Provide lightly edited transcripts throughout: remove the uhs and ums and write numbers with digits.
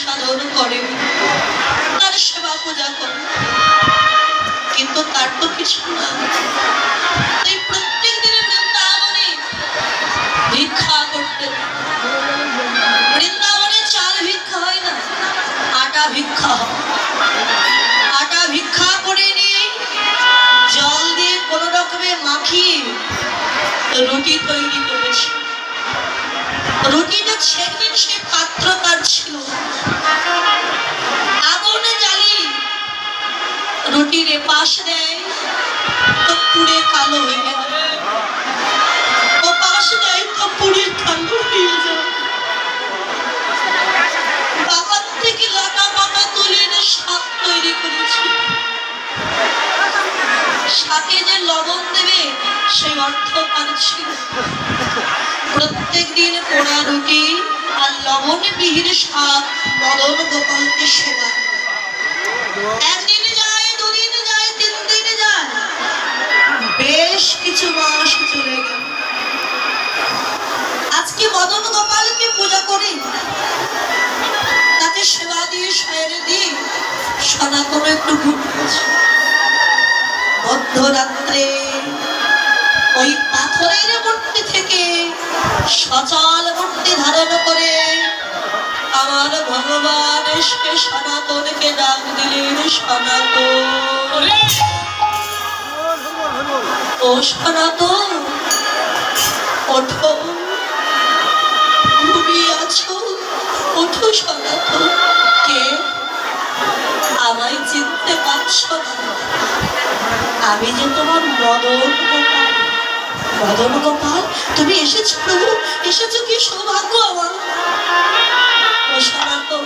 সাধন করে, তার সেবা পূজা করে, কিন্তু তার তো কিছু না। তাই প্রত্যেক দিনে বৃন্দাবনে ভিক্ষা করতে, বৃন্দাবনে চাল ভিক্ষা হয় না, আটা ভিক্ষা হয়। আটা ভিক্ষা করে নিয়ে জল দিয়ে কোন রকমে মাখিয়ে রুটি তৈরি করেছে। রুটিটা ছেঁকে সে পাত্র তার ছিল, আগুনে জ্বালিয়ে রুটির এপাশ দেয় তো পুড়ে কালো হয়ে গেল, ও পাশ দেয় তো পুড়ে কালো হয়ে যায়। বাবার থেকে লতা পাতা তুলে এনে শাক তৈরি করেছে, শাকে যে লবণ দেবে সেই অর্থ তার ছিল। প্রত্যেক দিন পোড়া রুটি আর লবণ বিহীন শাক মদন গোপালকে সেবা। একদিন যায়, দুদিন যায়, 3 দিন যায়, বেশ কিছু মাস চলে গেল। আজকে মদন গোপালকে পূজা করে তাকে সেবা দিয়ে শয়নে দিয়ে সনাতন একটু ঘুমিয়েছে। মধ্যরাত্রে ওই পাথরের মূর্তি থেকে সচল মূর্তি ধারণ করে আমার ভগবান এসে সনাতনকে ডাক দিলেন, সনাতন, ও সনাতন ওঠো, ঘুমিয়ে আছো, ওঠো সনাতন। কে? আমায় চিনতে পারছো না? আমি যে তোমার মদন গোপাল। মদন গোপাল, তুমি এসেছো প্রভু, এসেছো, কি সৌভাগ্য আমার। ও সনাতন,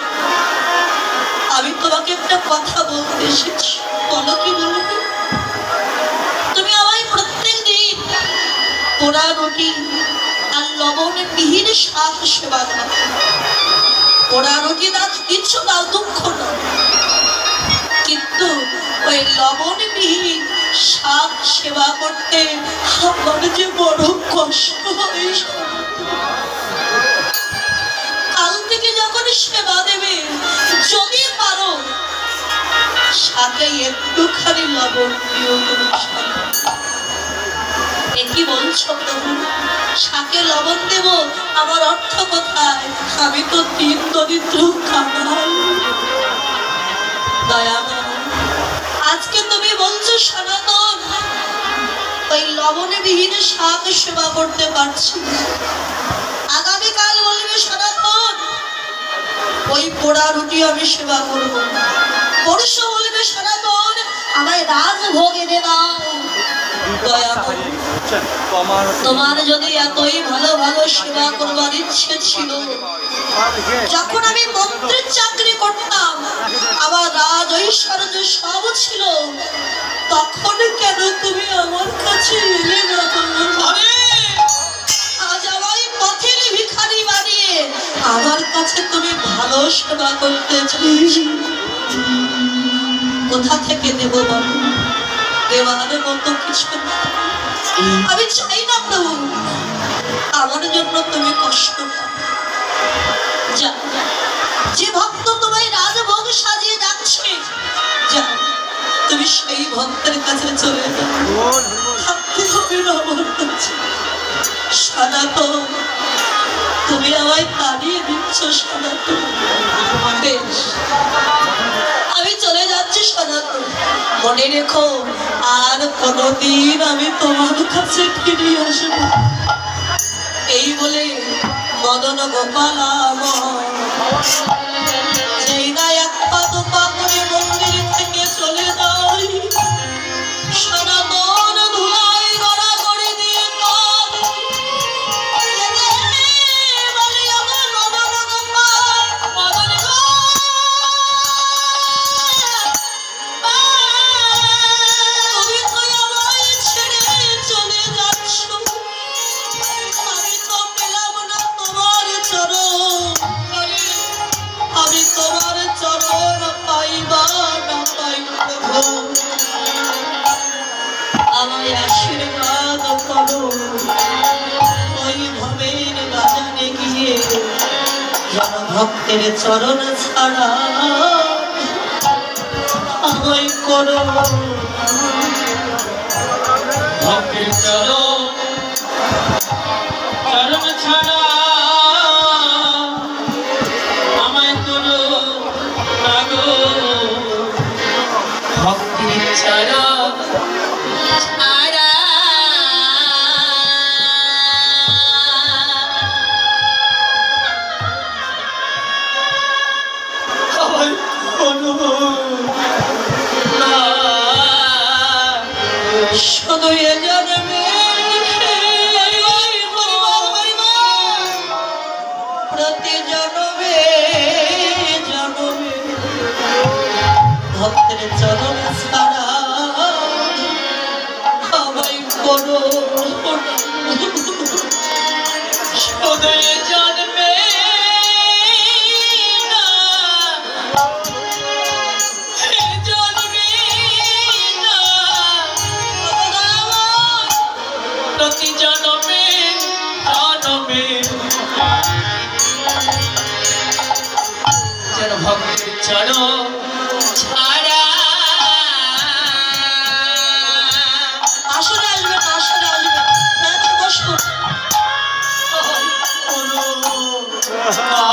আমি তোমাকে একটা কথা বলতে এসেছি। বলো, কি বলবে? তুমি আমায় প্রত্যেক দিন পোড়া রুটি আর লবণে বিহীন শাক সেবা দাও। পোড়া রুটি দাও, কিচ্ছু দাও, দুঃখ দাও, কিন্তু ওই লবণ বিহীন শাক সেবা করতে আমার যে বড় কষ্ট হয়। কাল থেকে যখন সেবা দেবে, যদি পারো শাকে একটুখানি লবণ দিও। কি বলছো প্রভু? শাকে লবণ দেব, আমার অর্থ কোথায়? আমি তো 3 দরিদ্র কাঙাল। দয়াময়, আজকে তুমি বলছো সনাতন ওই লবণে বিহীন শাক সেবা করতে পারছি, আগামীকাল বলবে সনাতন ওই পোড়া রুটি আমি সেবা করব, পরশু বলবে সনাতন আমায় রাজভোগ এনে দাও। দয়াময়, তোমার যদি এতই ভালো ভালো সেবা করবার ইচ্ছে ছিল, যখন আমি মন্ত্রীর চাকরি করতাম, আমার রাজ ঐশ্বর্য সব ছিল, তখন কেন তুমি আমার কাছে এলে না? আজ আমায় পথের ভিখারি বানিয়ে আমার কাছে তুমি ভালো সেবা করতে চাইছো। কোথা থেকে দেব বলো? দেওয়ার মতো কিছু আমি চাই না প্রভু, আমার জন্য তুমি কষ্ট পাও। যা, যে ভক্ত তোমায় রাজভোগ সাজিয়ে যাচ্ছে, যা, তুমি সেই ভক্তের কাছে চলে যাও, থাকতে হবে না আমার কাছে। সনাতন, তুমি আমায় তাড়িয়ে দিচ্ছ সনাতন। বেশ, আমি চলে যাচ্ছি সনাতন, মনে রেখো আর কোনদিন আমি তোমার কাছে ফিরে আসবো। এই বলে মদন গোপাল যেই না 1 পা 2 পা করে মন্দির থেকে চলে যায়, সনাতন ধুলায় গড়া করে দিয়ে বলে আমার মদন গোপাল, মদন আমি তোমার চরণ পাইবার ভক্তের চরণ ছাড়া আমায় করো ভক্তের চরণ ছাড়া আমায় করো না গো ভক্তের চরণ ছাড়া আমায় করো না শুধু এ জন্মে প্রতি জন্মে জন্মে ভক্তের চরণ ছাড়া আমায় করো শুধু এ জন্মে না এ জন্মে না প্রতি জন্মে জন্মে যেন ভক্তের চরণ ছাড়া আসলে আসবে না আসলে আসবে না বসুন না